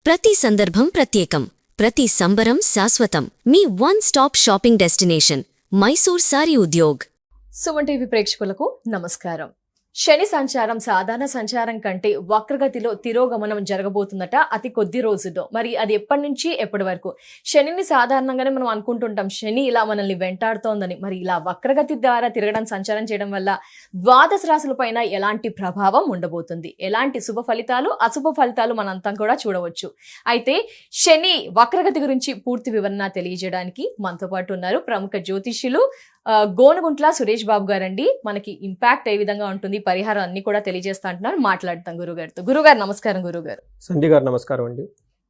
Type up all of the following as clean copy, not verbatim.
ప్రతి సందర్భం ప్రత్యేకం, ప్రతి సంబరం శాశ్వతం. మీ one stop shopping destination Mysore sari Udyog. Suman TV ప్రేక్షకులకు నమస్కారం. శని సంచారం సాధారణ సంచారం కంటే వక్రగతిలో తిరోగమనం జరగబోతుందట అతి కొద్ది రోజుల్లో. మరి అది ఎప్పటి నుంచి ఎప్పటి వరకు? శనిని సాధారణంగానే మనం అనుకుంటుంటాం శని ఇలా మనల్ని వెంటాడుతోందని. మరి ఇలా వక్రగతి ద్వారా తిరగడం, సంచారం చేయడం వల్ల ద్వాదశ రాశుల పైన ఎలాంటి ప్రభావం ఉండబోతుంది, ఎలాంటి శుభ ఫలితాలు అశుభ ఫలితాలు మనంతా కూడా చూడవచ్చు. అయితే శని వక్రగతి గురించి పూర్తి వివరణ తెలియజేయడానికి మనతో పాటు ఉన్నారు ప్రముఖ జ్యోతిష్యులు గోనుగుంట్ల సురేష్ బాబు గారండి. మనకి ఇంపాక్ట్ ఏ విధంగా ఉంటుంది, పరిహారం అన్ని కూడా తెలియజేస్తా అంటున్నారు. మాట్లాడతాం గురుగారితో. గురుగారు నమస్కారం. గురుగారు సంధ్య గారు నమస్కారం అండి.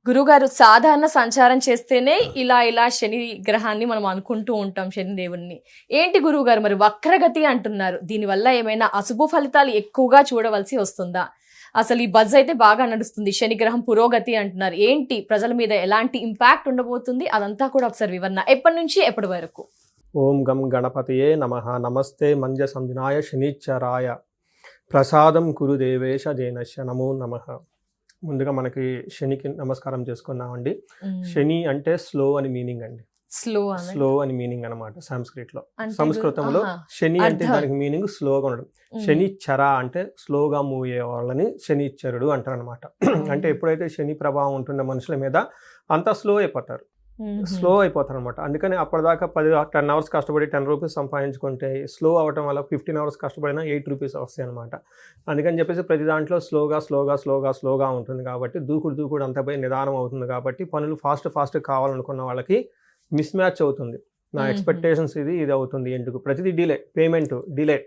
గురుగారు, సాధారణ సంచారం చేస్తేనే ఇలా శని గ్రహాన్ని మనం అనుకుంటూ ఉంటాం, శని దేవుణ్ణి. ఏంటి గురువు గారు మరి వక్రగతి అంటున్నారు, దీనివల్ల ఏమైనా అశుభ ఫలితాలు ఎక్కువగా చూడవలసి వస్తుందా? అసలు ఈ బజ్ అయితే బాగా నడుస్తుంది, శని గ్రహం పురోగతి అంటున్నారు. ఏంటి ప్రజల మీద ఎలాంటి ఇంపాక్ట్ ఉండబోతుంది, అదంతా కూడా ఒకసారి వివరణ ఎప్పటి నుంచి ఎప్పటి వరకు? ఓం గం గణపతయే నమః. నమస్తే మంజ సంజనాయ శనిచ్చరాయ ప్రసాదం కురు దేవేశ జైనశ్య నమో నమః. ముందుగా మనకి శనికి నమస్కారం చేసుకున్నామండి. శని అంటే స్లో అని మీనింగ్ అండి. స్లో అని మీనింగ్ అనమాట సంస్కృతంలో. శని అంటే దానికి మీనింగ్ స్లోగా ఉండడం. శనిచ్చర అంటే స్లోగా మూవ్ అయ్యే వాళ్ళని శనిచ్చరుడు అంటారు అనమాట. అంటే ఎప్పుడైతే శని ప్రభావం ఉంటుందో మనుషుల మీద అంతా స్లో అయిపోతారు అనమాట. అందుకని అప్పటిదాకా 10 అవర్స్ కష్టపడి 10 రూపీస్ సంపాదించుకుంటే స్లో అవ్వటం వల్ల 15 అవర్స్ కష్టపడినా 8 రూపీస్ వస్తాయి అనమాట. అందుకని చెప్పేసి ప్రతి దాంట్లో స్లోగా ఉంటుంది కాబట్టి దూకుడు అంతా పోయి నిదానం అవుతుంది కాబట్టి పనులు ఫాస్ట్ కావాలనుకున్న వాళ్ళకి మిస్ మ్యాచ్ అవుతుంది. నా ఎక్స్పెక్టేషన్స్ ఇది అవుతుంది, ఎందుకు ప్రతిదీ డిలే, పేమెంట్ డిలే,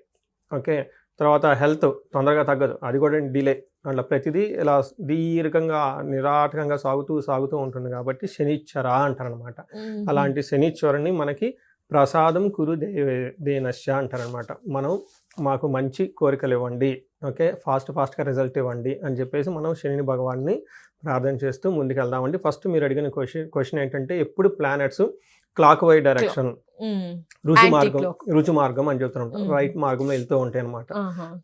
ఓకే, తర్వాత హెల్త్ తొందరగా తగ్గదు, అది కూడా డిలే. అట్లా ప్రతిదీ ఇలా దీర్ఘంగా నిరాటకంగా సాగుతూ ఉంటుంది కాబట్టి శనిచ్చర అంటారనమాట. అలాంటి శనిచ్చరని మనకి ప్రసాదం కురు దేనశ్య అంటారనమాట. మాకు మంచి కోరికలు ఇవ్వండి, ఓకే, ఫాస్ట్గా రిజల్ట్ ఇవ్వండి అని చెప్పేసి మనం శని భగవాన్ని ప్రార్థన చేస్తూ ముందుకు వెళ్దామండి. ఫస్ట్ మీరు అడిగిన క్వశ్చన్ ఏంటంటే ఎప్పుడు ప్లానెట్స్ క్లాక్ వై డైరెక్షన్, రుచి మార్గం అని చెప్తుంటాం, రైట్ మార్గంలో వెళ్తూ ఉంటాయి అనమాట.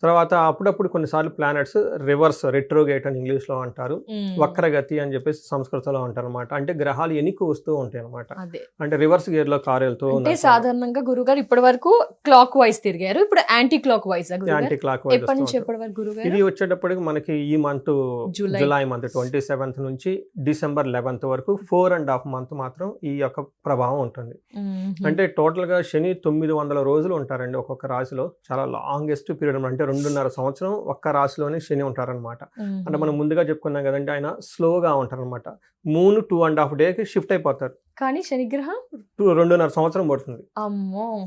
తర్వాత అప్పుడప్పుడు కొన్నిసార్లు ప్లానెట్స్ రివర్స్, రెట్రోగేట్ అని ఇంగ్లీష్ లో అంటారు, వక్రగతి అని చెప్పేసి సంస్కృతంలో అంటారు అనమాట. అంటే గ్రహాలు ఎన్నిక వస్తూ ఉంటాయి అనమాట. అంటే రివర్స్ గేర్ లో కారు వెళ్తూ ఉంటాయి. సాధారణంగా గురుగారు ఇప్పటి వరకు క్లాక్ వైజ్ తిరిగారు, ఇప్పుడు యాంటీ క్లాక్ వైజ్. ఇది వచ్చేటప్పటికి మనకి ఈ మంత్ జూలై మంత్ 27th నుంచి డిసెంబర్ 11th వరకు 4.5 months మాత్రం ఈ యొక్క ప్రభావం ఉంటుంది. అంటే టోటల్ గా శని 900 రోజులు ఉంటారండి ఒక్కొక్క రాశిలో. చాలా లాంగెస్ట్ పీరియడ్, అంటే 2.5 సంవత్సరం ఒక్క రాశిలోనే శని ఉంటారనమాట. అంటే మనం ముందుగా చెప్పుకున్నాం కదండి, ఆయన స్లోగా ఉంటారనమాట. మూన్ 2.5 days షిఫ్ట్ అయిపోతారు, కానీ శనిగ్రహం 2.5 సంవత్సరం పడుతుంది.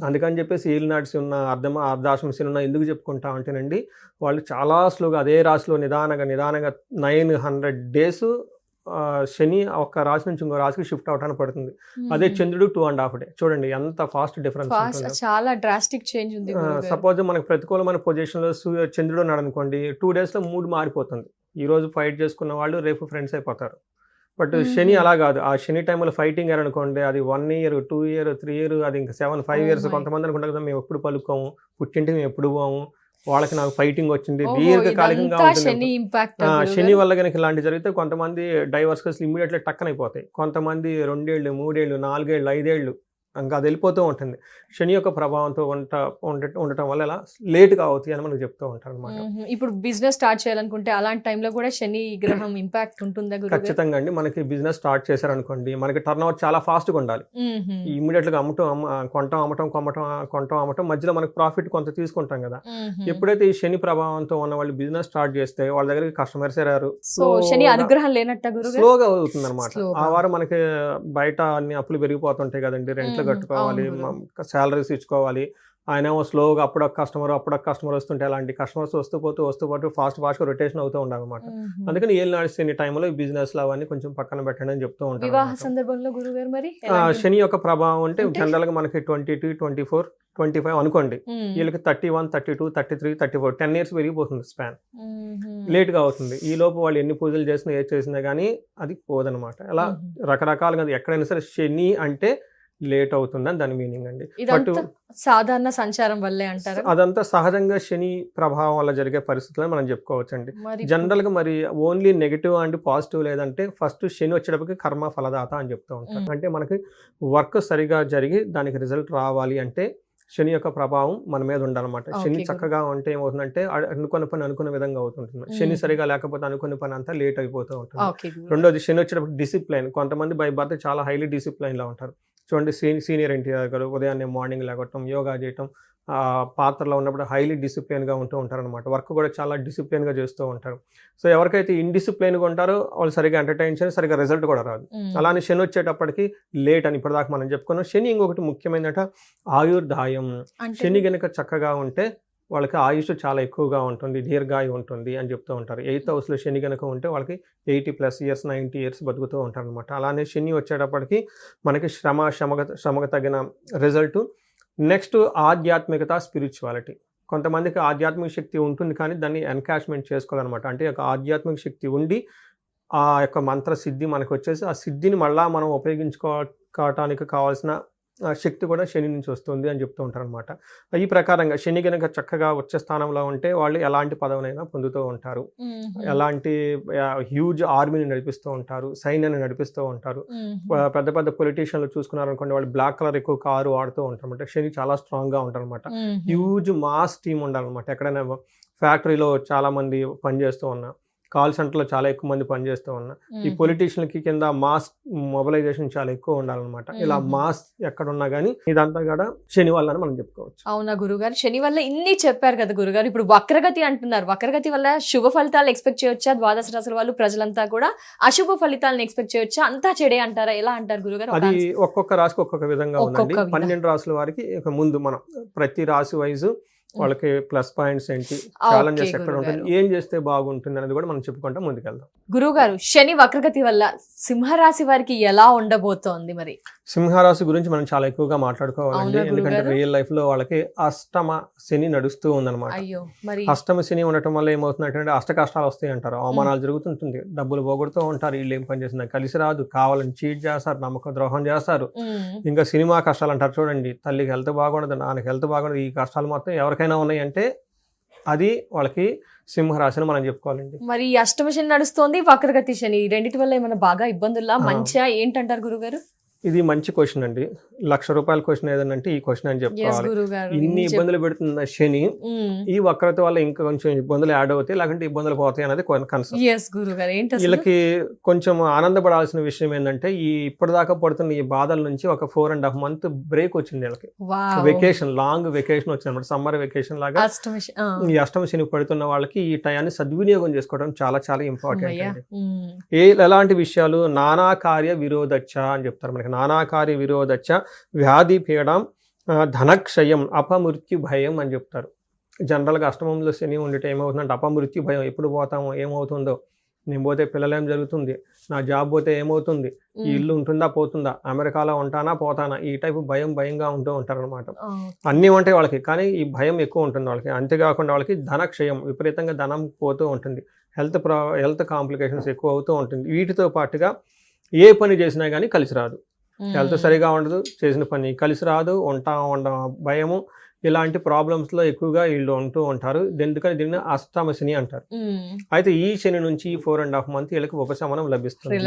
అందుకని చెప్పేసి ఏలినాటి ఉన్న అర్ధాశ్రమ శని ఉన్న ఎందుకు చెప్పుకుంటా అంటేనండి, వాళ్ళు చాలా స్లోగా అదే రాశిలో నిదానంగా 900 days శని ఒక రాశి నుంచి ఇంకో రాశికి షిఫ్ట్ అవడానికి పడుతుంది. అదే చంద్రుడు 2.5 days. చూడండి ఎంత ఫాస్ట్ డిఫరెన్స్, చాలా డ్రాస్టిక్ చేంజ్ ఉంది. సపోజ్ మనకు ప్రతికూలమైన పొజిషన్ లో చంద్రుడు ఉన్నాడు అనుకోండి, 2 days లో మూడ్ మారిపోతుంది. ఈ రోజు ఫైట్ చేసుకున్న వాళ్ళు రేపు ఫ్రెండ్స్ అయిపోతారు. బట్ శని అలా కాదు. ఆ శని టైంలో ఫైటింగ్ అనుకోండి, అది 1 year 2 years 3 years, అది ఇంకా 7-5 years. కొంతమంది అనుకుంటారు కదా మేము ఎప్పుడు పలుకోము, పుట్టింటికి మేము ఎప్పుడు పోము, వాళ్ళకి నాకు ఫైటింగ్ వచ్చింది, దీర్ఘకాలికంగా ఉంటుంది. శని వల్ల కనుక ఇలాంటి జరిగితే కొంతమంది డైవర్స్ కేసులు ఇమ్మీడియట్లీ టక్కన అయిపోతాయి. కొంతమంది 2 years 3 years 4 years 5 years ఇంకా అది వెళ్ళిపోతూ ఉంటుంది. శని యొక్క ప్రభావంతో ఉండటం వల్ల ఇలా లేట్గా అవుతాయి అని మనకు చెప్తూ ఉంటారు అనమాట. ఇప్పుడు బిజినెస్ స్టార్ట్ చేయాలనుకుంటే అలాంటి టైంలో కూడా శని గ్రహం ఇంపాక్ట్ ఉంటుందా? ఖచ్చితంగా అండి. మనకి బిజినెస్ స్టార్ట్ చేశారనుకోండి, మనకి టర్న్ ఓవర్ చాలా ఫాస్ట్గా ఉండాలి. ఇమ్మీడియట్గా కొంటాం అమ్మటం మధ్యలో మనకి ప్రాఫిట్ కొంత తీసుకుంటాం కదా. ఎప్పుడైతే ఈ శని ప్రభావంతో ఉన్న వాళ్ళు బిజినెస్ స్టార్ట్ చేస్తే వాళ్ళ దగ్గరికి కస్టమర్స్ రారు, శని అనుగ్రహం లేనట్టు స్లోగా అవుతుంది అనమాట. ఆ వారం మనకి బయట అన్ని అప్పులు పెరిగిపోతుంటాయి కదండి, రెంట్లు కట్టుకోవాలి, శాలరీస్ ఇచ్చుకోవాలి. ఆయన ఏమో స్లోగా అప్పుడొక కస్టమర్ వస్తుంటే అలాంటి కస్టమర్స్ వస్తూ పాటు ఫాస్ట్గా రొటేషన్ అవుతూ ఉండాలన్నమాట. అందుకని ఏళ్ళు నడిచిన టైంలో ఈ బిజినెస్ లో అవన్నీ కొంచెం పక్కన పెట్టండి అని చెప్తూ ఉంటారు. వివాహ సందర్భంలో గురుగారు మరి శని యొక్క ప్రభావం అంటే జనరల్ గా మనకి 22, 24, 25 అనుకోండి, వీళ్ళకి 31, 32, 33, 34 10 years పెరిగిపోతుంది స్పాన్. లేట్ గా అవుతుంది. ఈ లోపు వాళ్ళు ఎన్ని పూజలు చేసినా ఏది చేసినా కానీ అది పోదనమాట. అలా రకరకాలుగా ఎక్కడైనా సరే శని అంటే లేట్ అవుతుందని దాని మీనింగ్ అండి. బట్ ఇదంతా సాధారణ సంచారం వల్లే అంటారా? అదంతా సహజంగా శని ప్రభావం వల్ల జరిగే పరిస్థితులను మనం చెప్పుకోవచ్చండి. మరి జనరల్గా మరి ఓన్లీ నెగిటివ్ అండ్ పాజిటివ్ లేదంటే ఫస్ట్ శని వచ్చేటప్పటికి కర్మ ఫలదాత అని చెప్తూ ఉంటారు. అంటే మనకి వర్క్ సరిగా జరిగి దానికి రిజల్ట్ రావాలి అంటే శని యొక్క ప్రభావం మన మీద ఉండాలన్నమాట. శని Okay, చక్కగా ఉంటే ఏమవుతుందంటే అనుకున్న పని అనుకున్న విధంగా అవుతుంటుంది. శని సరిగా లేకపోతే అనుకున్న పని అంతా లేట్ అయిపోతూ ఉంటుంది. ఓకే గురుగారు. రెండోది శని వచ్చేటప్పుడు డిసిప్లైన్. కొంతమంది బై బర్త్ చాలా హైలీ డిసిప్లైన్లో ఉంటారు. చూడండి సీనియర్ ఎన్టీఆర్ గారు ఉదయాన్నే మార్నింగ్ లేగటం, యోగా చేయటం, పాత్రలో ఉన్నప్పుడు హైలీ డిసిప్లైన్గా ఉంటూ ఉంటారనమాట. వర్క్ కూడా చాలా డిసిప్లైన్గా చేస్తూ ఉంటారు. సో ఎవరికైతే ఇండిసిప్లైన్గా ఉంటారో వాళ్ళు సరిగా ఎంటర్టైన్ చేసి సరిగా రిజల్ట్ కూడా రాదు. అలానే శని వచ్చేటప్పటికి లేట్ అని ఇప్పటిదాకా మనం చెప్పుకున్నాం. శని ఇంకొకటి ముఖ్యమైనట ఆయుర్దాయం. అంటే శని గనుక చక్కగా ఉంటే వాళ్ళకి ఆయుష్ చాలా ఎక్కువగా ఉంటుంది, దీర్ఘాయు ఉంటుంది అని చెప్తూ ఉంటారు. 8th హౌస్లో శని కనుక ఉంటే వాళ్ళకి 80+ ఇయర్స్ 90 ఇయర్స్ బతుకుతూ ఉంటారు అనమాట. అలానే శని వచ్చేటప్పటికి మనకి శ్రమకు తగిన రిజల్ట్. నెక్స్ట్ ఆధ్యాత్మికత, స్పిరిచువాలిటీ. కొంతమందికి ఆధ్యాత్మిక శక్తి ఉంటుంది కానీ దాన్ని ఎన్కాష్మెంట్ చేసుకోవాలన్నమాట. అంటే ఒక ఆధ్యాత్మిక శక్తి ఉండి ఆ యొక్క మంత్ర సిద్ధి మనకు వచ్చేసి ఆ సిద్ధిని మళ్ళా మనం ఉపయోగించుకోవటానికి కావాల్సిన శక్తి కూడా శని నుంచి వస్తుంది అని చెప్తూ ఉంటారు అనమాట. ఈ ప్రకారంగా శని కనుక చక్కగా వచ్చే స్థానంలో ఉంటే వాళ్ళు ఎలాంటి పదవినైనా పొందుతూ ఉంటారు. ఎలాంటి హ్యూజ్ ఆర్మీని నడిపిస్తూ ఉంటారు, సైన్యాన్ని నడిపిస్తూ ఉంటారు. పెద్ద పెద్ద పొలిటీషియన్లు చూసుకున్నారనుకోండి, వాళ్ళు బ్లాక్ కలర్ ఎక్కువ కారు వాడుతూ ఉంటారు అనమాట. శని చాలా స్ట్రాంగ్గా ఉంటారు అనమాట. హ్యూజ్ మాస్ టీమ్ ఉండాలన్నమాట. ఎక్కడైనా ఫ్యాక్టరీలో చాలా మంది పనిచేస్తూ ఉన్నా, కాల్ సెంటర్లో చాలా ఎక్కువ మంది పనిచేస్తూ ఉన్నా, ఈ పొలిటీషియన్కి కింద మాస్ మొబిలైజేషన్ చాలా ఎక్కువ ఉండాలన్నమాట. ఇలా మాస్ ఎక్కడున్నా కానీ ఇదంతా కూడా శని వల్ల మనం చెప్పుకోవచ్చు. అవునా గురుగారు, శని వల్ల ఇన్ని చెప్పారు కదా గురుగారు. ఇప్పుడు వక్రగతి అంటున్నారు. వక్రగతి వల్ల శుభ ఫలితాలు ఎక్స్పెక్ట్ చేయొచ్చా? ద్వాదశ రాశుల వాళ్ళు ప్రజలంతా కూడా అశుభ ఫలితాలను ఎక్స్పెక్ట్ చేయొచ్చా? అంతా చెడే అంటారా? ఎలా అంటారు గురుగారు? అది ఒక్కొక్క రాశికి ఒక్కొక్క విధంగా ఉందండి. 12 రాశుల వారికి ఇక ముందు మనం ప్రతి రాశి వైజ్ వాళ్ళకి ప్లస్ పాయింట్స్ ఏంటి, ఛాలెంజెస్ ఎక్కడ ఉంటుంది, ఏం చేస్తే బాగుంటుంది అనేది కూడా మనం చెప్పుకుంటాం ముందుకెళ్దాం. గురుగారు, శని వక్రగతి వల్ల సింహరాశి వారికి ఎలా ఉండబోతోంది? మరి సింహరాశి గురించి మనం చాలా ఎక్కువగా మాట్లాడుకోవాలండి. అవునా ఎందుకంటే గురుగారు? రియల్ లైఫ్ లో వాళ్ళకి అష్టమ శని నడుస్తూ ఉందన్నమాట. అయ్యో, మరి అష్టమ శని ఉండటం వల్ల ఏమవుతుందంటే అష్ట కష్టాలు వస్తాయి అంటారు, అవమానాలు జరుగుతుంటుంది, డబ్బులు పోగొడుతూ ఉంటారు, వీళ్ళు ఏం పని చేసినా కలిసి రాదు, కావాలని చీట్ చేస్తారు, నమ్మక ద్రోహం చేస్తారు. ఇంకా సినిమా కష్టాలు అంటారు చూడండి, తల్లికి హెల్త్ బాగుండదు, నాన్నకి హెల్త్ బాగుండదు, ఈ కష్టాలు మొత్తం ఎవరికైనా ఉన్నాయంటే అది వాళ్ళకి సింహరాశిని మనం చెప్పుకోవాలండి. మరి అష్టమ శని నడుస్తోంది, వక్రగతి శని, రెండింటి వల్ల ఏమైనా బాగా ఇబ్బందుల్లా మంచిగా ఏంటంటారు గురుగారు? ఇది మంచి క్వశ్చన్ అండి. ₹1,00,000 క్వశ్చన్ ఏదంటే ఈ క్వశ్చన్ అని చెప్పుకోవాలి. ఇన్ని ఇబ్బందులు పెడుతున్న శని ఈ వక్రత వల్ల ఇంకా కొంచెం ఇబ్బందులు యాడ్ అవుతాయి, లేకుంటే ఇబ్బందులు పోతాయి అనేది కన్సర్న్. వీళ్ళకి కొంచెం ఆనందపడాల్సిన విషయం ఏంటంటే ఈ ఇప్పటిదాకా పడుతున్న ఈ బాధల నుంచి ఒక 4.5 month బ్రేక్ వచ్చింది వీళ్ళకి. వెకేషన్, లాంగ్ వెకేషన్ వచ్చింది, సమ్మర్ వెకేషన్ లాగా. ఈ అష్టమ శని పడుతున్న వాళ్ళకి ఈ టయాన్ని సద్వినియోగం చేసుకోవడం చాలా చాలా ఇంపార్టెంట్ అండి. ఎలాంటి విషయాలు? నానా కార్య విరోధచ్చ అని చెప్తారు మనకి. నానాకార్య విరోధచ్చ, వ్యాధి పీడం, ధనక్షయం, అపమృత్యు భయం అని చెప్తారు. జనరల్గా అష్టమంలో శని ఉండటం ఏమవుతుందంటే అపమృత్యు భయం. ఎప్పుడు పోతామో, ఏమవుతుందో, నేను పోతే పిల్లలేం జరుగుతుంది, నా జాబ్ పోతే ఏమవుతుంది, ఈ ఇల్లు ఉంటుందా పోతుందా, అమెరికాలో ఉంటానా పోతానా, ఈ టైపు భయంగా ఉంటూ ఉంటారు అనమాట. అన్నీ ఉంటాయి వాళ్ళకి, కానీ ఈ భయం ఎక్కువ ఉంటుంది వాళ్ళకి. అంతేకాకుండా వాళ్ళకి ధనక్షయం, విపరీతంగా ధనం పోతూ ఉంటుంది, హెల్త్ కాంప్లికేషన్స్ ఎక్కువ అవుతూ ఉంటుంది. వీటితో పాటుగా ఏ పని చేసినా కానీ కలిసి రాదు, హెల్త్ సరిగా ఉండదు, చేసిన పని కలిసి రాదు, ఉండ భయము, ఇలాంటి ప్రాబ్లమ్స్లో ఎక్కువగా వీళ్ళు ఉంటూ ఉంటారు. ఎందుకని దీన్ని అష్టమ శని అంటారు. అయితే ఈ శని నుంచి 4.5 month వీళ్ళకి ఉపశమనం లభిస్తుంది,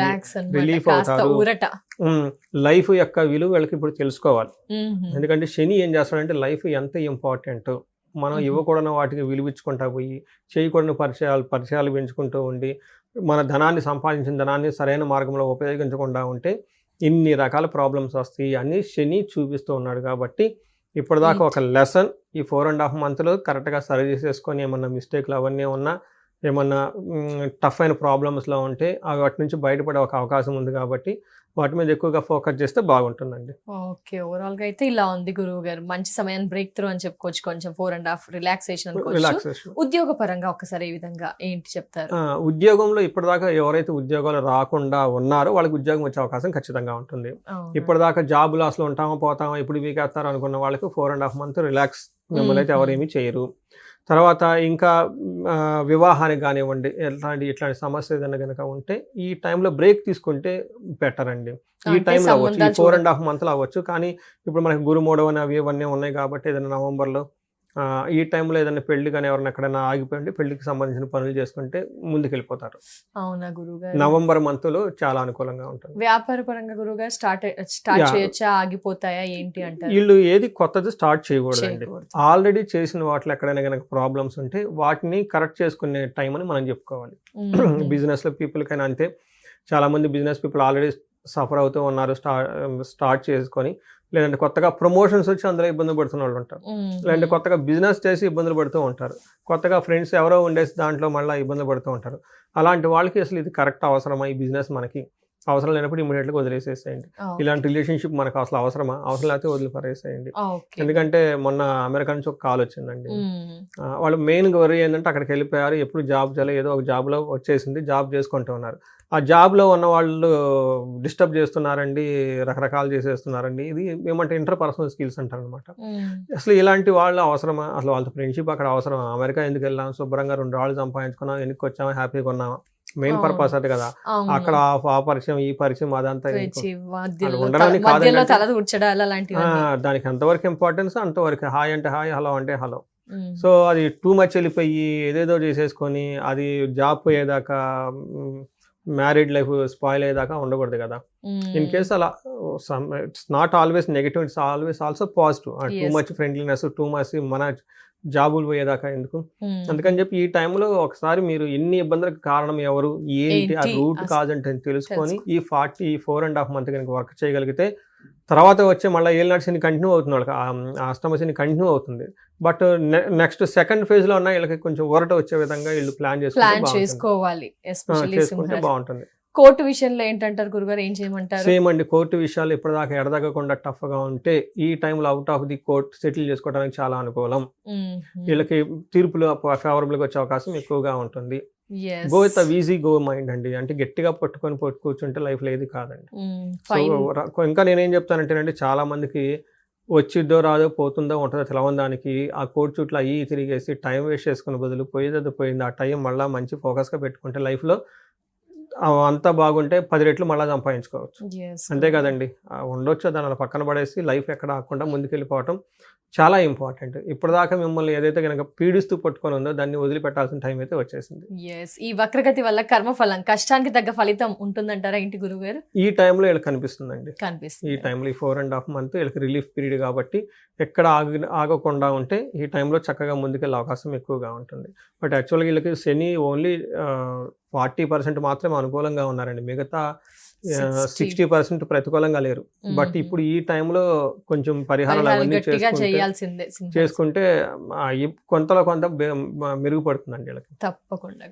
రిలీఫ్ అవుతారు. లైఫ్ యొక్క విలువ వీళ్ళకి ఇప్పుడు తెలుసుకోవాలి. ఎందుకంటే శని ఏం చేస్తాడంటే లైఫ్ ఎంత ఇంపార్టెంట్, మనం ఇవ్వకూడని వాటికి విలువించుకుంటా పోయి, చేయకూడని పరిచయాలు పెంచుకుంటూ ఉండి, మన ధనాన్ని, సంపాదించిన ధనాన్ని సరైన మార్గంలో ఉపయోగించకుండా ఉంటే ఇన్ని రకాల ప్రాబ్లమ్స్ వస్తాయి అని శని చూపిస్తూ ఉన్నాడు. కాబట్టి ఇప్పటిదాకా ఒక లెసన్ ఈ 4.5 monthలో కరెక్ట్గా సరి చేసేసుకొని ఏమన్నా మిస్టేక్లు అవన్నీ ఉన్నా, ఏమన్నా టఫ్ అయిన ప్రాబ్లమ్స్లో ఉంటే వాటి నుంచి బయటపడే ఒక అవకాశం ఉంది. కాబట్టి వాటి మీద ఎక్కువగా ఫోకస్ చేస్తే బాగుంటుందండి. ఓకే, ఓవరాల్ గా అయితే ఇలా ఉంది గురువు గారు. మంచి సమయాన్ని బ్రేక్ త్రూ అని చెప్పుకోవచ్చు, కొంచెం 4.5 రిలాక్సేషన్ అనుకోవచ్చు. ఉద్యోగ పరంగా ఒకసారి ఏ విధంగా ఏంటి చెప్తారు? ఉద్యోగంలో ఇప్పటిదాకా ఎవరైతే ఉద్యోగాలు రాకుండా ఉన్నారో వాళ్ళకి ఉద్యోగం వచ్చే అవకాశం ఖచ్చితంగా ఉంటుంది. ఇప్పటిదాకా జాబ్ లాస్ లో ఉంటామో పోతామో ఇప్పుడు వీకేస్తారు అనుకున్న వాళ్ళకి 4.5 month రిలాక్స్, మిమ్మల్ని అయితే ఎవరేమీ చేయరు. తర్వాత ఇంకా వివాహానికి కానివ్వండి, ఇట్లాంటి సమస్య ఏదైనా కనుక ఉంటే ఈ టైంలో బ్రేక్ తీసుకుంటే బెటర్ అండి. ఈ అంటే టైంలో అవ్వచ్చు, ఈ సంబంధాలు 4.5 మంత్లో అవ్వచ్చు. కానీ ఇప్పుడు మనకి గురుమూడవని అవి ఇవన్నీ ఉన్నాయి కాబట్టి ఏదైనా నవంబర్లో ఈ టైంలో ఏదైనా పెళ్లి కానీ ఎవరైనా ఎక్కడైనా ఆగిపోయింది పెళ్లికి సంబంధించిన పనులు చేసుకుంటే ముందుకెళ్ళిపోతారు. అవునా గురుగారు? నవంబర్ మంత్లో చాలా అనుకూలంగా ఉంటుంది. వ్యాపార పరంగా గురుగారు స్టార్ట్ యా. చేయొచ్చా, ఆగిపోతాయా ఏంటి అంటారు? వీళ్ళు ఏది కొత్తది స్టార్ట్ చేయకూడదండి. చేయకూడదు. ఆల్రెడీ చేసిన వాటిలో ఎక్కడైనా కనుక ప్రాబ్లమ్స్ ఉంటే వాటిని కరెక్ట్ చేసుకునే టైం అని మనం చెప్పుకోవాలి. బిజినెస్లో పీపుల్కైనా అంతే. చాలామంది బిజినెస్ పీపుల్ ఆల్రెడీ సఫర్ అవుతూ ఉన్నారు స్టార్ట్ చేసుకొని, లేదంటే కొత్తగా ప్రమోషన్స్ వచ్చి అందులో ఇబ్బంది పడుతున్న వాళ్ళు ఉంటారు, లేదంటే కొత్తగా బిజినెస్ చేసి ఇబ్బందులు పడుతూ ఉంటారు, కొత్తగా ఫ్రెండ్స్ ఎవరో ఉండేసి దాంట్లో మళ్ళీ ఇబ్బంది పడుతూ ఉంటారు. అలాంటి వాళ్ళకి అసలు ఇది కరెక్ట్ అవసరమా, ఈ బిజినెస్ మనకి అవసరం లేనప్పుడు ఇమీడియట్గా వదిలేసేసేయండి. ఇలాంటి రిలేషన్షిప్ మనకు అసలు అవసరమా, అవసరం లేకపోతే వదిలిపరేసేయండి. ఎందుకంటే మొన్న అమెరికా నుంచి ఒక కాల్ వచ్చిందండి. వాళ్ళు మెయిన్ వరీ ఏంటంటే అక్కడికి వెళ్ళిపోయారు, ఎప్పుడు జాబ్ చేయాలి, ఏదో ఒక జాబ్లో వచ్చేసింది, జాబ్ చేసుకుంటూ ఉన్నారు. ఆ జాబ్లో ఉన్న వాళ్ళు డిస్టర్బ్ చేస్తున్నారండి, రకరకాలు చేసేస్తున్నారండి. ఇది ఏమంటే ఇంటర్పర్సనల్ స్కిల్స్ అంటారు అనమాట. అసలు ఇలాంటి వాళ్ళు అవసరమా, అసలు వాళ్ళతో ఫ్రెండ్షిప్ అక్కడ అవసరమా? అమెరికా ఎందుకు వెళ్ళాం, శుభ్రంగా 2 రాళ్ళు సంపాదించుకున్నాం, వెనక్కి వచ్చామా, హ్యాపీగా ఉన్నామా? మెయిన్ పర్పస్ అది కదా. అక్కడ ఆ పరిచయం ఈ పరిచయం అదంతా ఉండడానికి దానికి ఎంతవరకు ఇంపార్టెన్స్ అంతవరకు. హాయ్ అంటే హాయ్, హలో అంటే హలో. సో అది టూ మచ్ వెళ్ళిపోయి ఏదేదో చేసేసుకొని అది జాబ్ పోయేదాకా, మ్యారీడ్ లైఫ్ స్పాయిల్ అయ్యేదాకా ఉండకూడదు కదా. ఇన్ కేస్ అలా it's not always negative, it's always also positive. Too much friendliness, too much మన జాబులు పోయేదాకా ఎందుకు. అందుకని చెప్పి ఈ టైంలో ఒకసారి మీరు ఎన్ని ఇబ్బందులకు కారణం ఎవరు, ఏంటి, ఆ రూట్ కాదంటే తెలుసుకొని ఈ 4.5 మంత్ కనుక వర్క్ చేయగలిగితే తర్వాత వచ్చే మళ్ళీ ఏళ్ళనాటి శని కంటిన్యూ అవుతుంది, వాళ్ళకి అష్టమ శని కంటిన్యూ అవుతుంది. బట్ నెక్స్ట్ సెకండ్ ఫేజ్ లో ఉన్న వీళ్ళకి కొంచెం ఊరట వచ్చే విధంగా వీళ్ళు ప్లాన్ చేసుకోవాలి, చేసుకుంటే బాగుంటుంది. కోర్టు విషయంలో ఏంటంటారు గురుగారు, ఏం చేయమంటారు? సేమ్ అండి, కోర్టు విషయాలు ఇప్పటిదాకా ఎడదగకుండా టఫ్ గా ఉంటే ఈ టైంలో out of the court settle చేసుకోవడానికి చాలా అనుకూలం. వీళ్ళకి తీర్పులు ఫేవరబుల్ గా వచ్చే అవకాశం ఎక్కువగా ఉంటుంది. Go with easy go mind అండి. అంటే గట్టిగా పట్టుకొని కూర్చుంటే లైఫ్ లో ఏది కాదండి. సో ఇంకా నేనేం చెప్తానంటేనండి, చాలా మందికి వచ్చిద్దో రాదో పోతుందో ఉంటుందో తెలవని దానికి ఆ కోర్టు చుట్టూ అయ్యి తిరిగేసి టైం వేస్ట్ చేసుకునే బదులు పోయేది పోయింది, ఆ టైం మళ్ళీ మంచి ఫోకస్ గా పెట్టుకుంటే లైఫ్ లో అంతా బాగుంటే 10 రెట్లు మళ్ళీ సంపాదించుకోవచ్చు. అంతే కదండి. ఉండొచ్చు దాని అలా పక్కన పడేసి లైఫ్ ఎక్కడ ఆకుండా ముందుకెళ్ళిపోవటం చాలా ఇంపార్టెంట్. ఇప్పటిదాకా మిమ్మల్ని ఏదైతే కనుక పీడిస్తూ పట్టుకొని ఉందో దాన్ని వదిలిపెట్టాల్సిన టైం అయితే వచ్చేసింది. ఈ వక్రగతి వల్ల కర్మఫలం, కష్టానికి తగ్గ ఫలితం ఉంటుందంటారా ఇంటి గురువు గారు? ఈ టైంలో వీళ్ళకి కనిపిస్తుందండి. ఈ టైంలో ఈ 4.5 మంత్ వీళ్ళకి రిలీఫ్ పీరియడ్ కాబట్టి ఎక్కడ ఆగకుండా ఉంటే ఈ టైంలో చక్కగా ముందుకెళ్ళే అవకాశం ఎక్కువగా ఉంటుంది. బట్ యాక్చువల్గా వీళ్ళకి శని ఓన్లీ 40% మాత్రమే అనుకూలంగా ఉన్నారండి, మిగతా 60% ప్రతికూలంగా లేరు. బట్ ఇప్పుడు ఈ టైంలో కొంచెం పరిహారాలు అవన్నీ చేసుకుంటే కొంతలో కొంత మెరుగుపడుతుందండి వీళ్ళకి. తప్పకుండా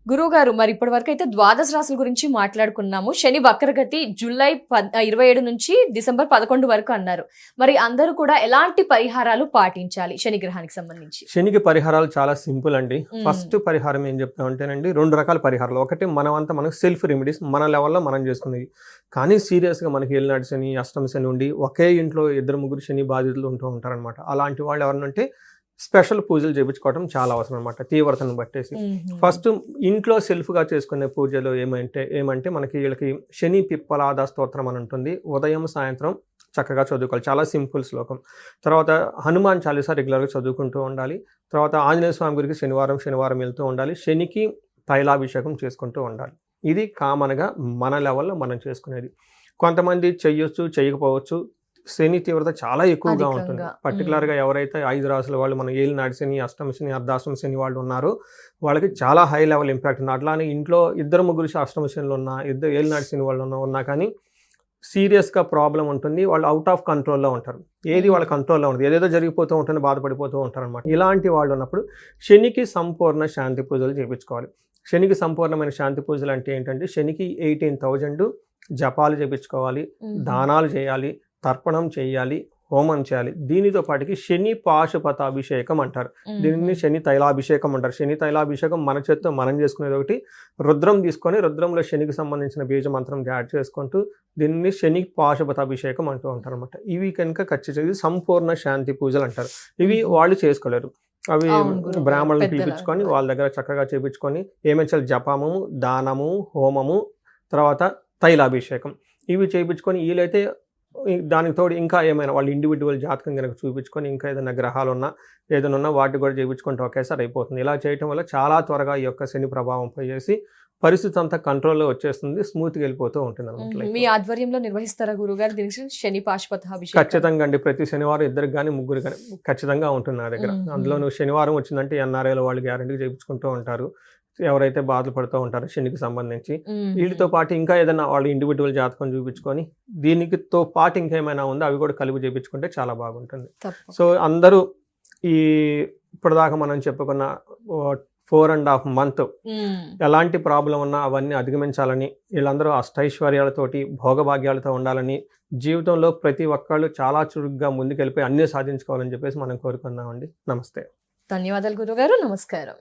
గురువుగారు, మరి ఇప్పటి వరకు అయితే ద్వాదశ రాశుల గురించి మాట్లాడుకున్నాము. శని వక్రగతి జూలై 27 నుంచి డిసెంబర్ 11 వరకు అన్నారు. మరి అందరూ కూడా ఎలాంటి పరిహారాలు పాటించాలి శని గ్రహానికి సంబంధించి? శనికి పరిహారాలు చాలా సింపుల్ అండి. ఫస్ట్ పరిహారం ఏం చెప్తామంటేనండి, 2 రకాల పరిహారాలు. ఒకటి మనమంతా మనకు సెల్ఫ్ రెమెడీస్, మన లెవెల్లో మనం చేసుకునేది. కానీ సీరియస్గా మనకి ఏలినాటి శని, అష్టమ శని ఉండి ఒకే ఇంట్లో 2-3 శని బాధితులు ఉంటూ ఉంటారనమాట. అలాంటి వాళ్ళు ఎవరంటే స్పెషల్ పూజలు చేయించుకోవడం చాలా అవసరం అనమాట, తీవ్రతను బట్టేసి. ఫస్ట్ ఇంట్లో సెల్ఫ్గా చేసుకునే పూజలు ఏమంటే మనకి వీళ్ళకి శని పిప్పలాద స్తోత్రం అని ఉంటుంది. ఉదయం సాయంత్రం చక్కగా చదువుకోవాలి, చాలా సింపుల్ శ్లోకం. తర్వాత హనుమాన్ చాలీసా రెగ్యులర్గా చదువుకుంటూ ఉండాలి. తర్వాత ఆంజనేయ స్వామి గురికి శనివారం వెళ్తూ ఉండాలి. శనికి తైలాభిషేకం చేసుకుంటూ ఉండాలి. ఇది కామన్గా మన లెవెల్లో మనం చేసుకునేది. కొంతమంది చెయ్యొచ్చు, చేయకపోవచ్చు. శని తీవ్రత చాలా ఎక్కువగా ఉంటుంది. పర్టికులర్గా ఎవరైతే 5 రాసుల వాళ్ళు, మన ఏలినాటి శని, అష్టమ శని, అర్ధాష్టమ శని వాళ్ళు ఉన్నారో వాళ్ళకి చాలా హై లెవెల్ ఇంపాక్ట్ ఉంది. అట్లానే ఇంట్లో 2-3 అష్టమ శనులు ఉన్నా, ఏలినాటి శని వాళ్ళు ఉన్నా కానీ సీరియస్గా ప్రాబ్లం ఉంటుంది. వాళ్ళు అవుట్ ఆఫ్ కంట్రోల్లో ఉంటారు, ఏది వాళ్ళ కంట్రోల్లో ఉంటుంది, ఏదేదో జరిగిపోతూ ఉంటుంది, బాధపడిపోతూ ఉంటారు అనమాట. ఇలాంటి వాళ్ళు ఉన్నప్పుడు శనికి సంపూర్ణ శాంతి పూజలు చేయించుకోవాలి. శనికి సంపూర్ణమైన శాంతి పూజలు అంటే ఏంటంటే, శనికి 18,000 జపాలు చేయించుకోవాలి, దానాలు చేయాలి, తర్పణం చేయాలి, హోమం చేయాలి. దీనితో పాటుకి శని పాశుపతాభిషేకం అంటారు, దీనిని శని తైలాభిషేకం అంటారు. శని తైలాభిషేకం మన చేత్తో మనం చేసుకునేది ఒకటి. రుద్రం తీసుకొని రుద్రంలో శనికి సంబంధించిన బీజ మంత్రం యాడ్ చేసుకుంటూ దీన్ని శని పాశుపతాభిషేకం అంటూ ఉంటారు అనమాట. ఇవి కనుక ఖచ్చితంగా సంపూర్ణ శాంతి పూజలు అంటారు. ఇవి వాళ్ళు చేసుకోలేరు. అవి అవును గురువు గారు, బ్రాహ్మణులు పెద్దల పిలిపించుకొని ద్వారా. వాళ్ళ దగ్గర చక్కగా చేపించుకొని ఏమేమి చేయాలి, జపము, దానము, హోమము, తర్వాత తైలాభిషేకం ఇవి చేయించుకొని వీలైతే దానికి తోడు ఇంకా ఏమైనా వాళ్ళు ఇండివిజువల్ జాతకం కనుక చూపించుకొని ఇంకా ఏదైనా గ్రహాలు ఉన్నా ఏదైనా ఉన్నా వాటిని కూడా చేయించుకుంటే ఒకేసారి అయిపోతుంది. ఇలా చేయటం వల్ల చాలా త్వరగా ఈ యొక్క శని ప్రభావం పోయేసి పరిస్థితి అంతా కంట్రోల్లో వచ్చేస్తుంది, స్మూత్గా వెళ్ళిపోతూ ఉంటుంది అనమాట. మీ ఆధ్వర్యంలో నిర్వహిస్తారా గురుగారు దీనికి శని పాశుపతాభిషేకం? ఖచ్చితంగా అండి, ప్రతి శనివారం ఇద్దరికి కానీ ముగ్గురు కానీ ఖచ్చితంగా ఉంటుంది నా దగ్గర. అందులో నువ్వు శనివారం వచ్చిందంటే ఎన్ఆర్ఐలో వాళ్ళు గ్యారెంటీగా చేయించుకుంటూ ఉంటారు, ఎవరైతే బాధలు పడుతూ ఉంటారో శనికి సంబంధించి. వీటితో పాటు ఇంకా ఏదైనా వాళ్ళు ఇండివిజువల్ జాతకం చూపించుకొని దీనికితో పాటు ఇంకేమైనా ఉందో అవి కూడా కలిపి చేయించుకుంటే చాలా బాగుంటుంది. సో అందరూ ఈ ఇప్పటిదాకా మనం చెప్పుకున్న 4.5 months ఎలాంటి ప్రాబ్లం ఉన్నా అవన్నీ అధిగమించాలని, వీళ్ళందరూ అష్టైశ్వర్యాలతోటి భోగభాగ్యాలతో ఉండాలని, జీవితంలో ప్రతి ఒక్కళ్ళు చాలా చురుగ్గా ముందుకెళ్ళిపోయి అన్నీ సాధించుకోవాలని చెప్పేసి మనం కోరుకుందామండి. నమస్తే. ధన్యవాదాలు గురుగారు, నమస్కారం.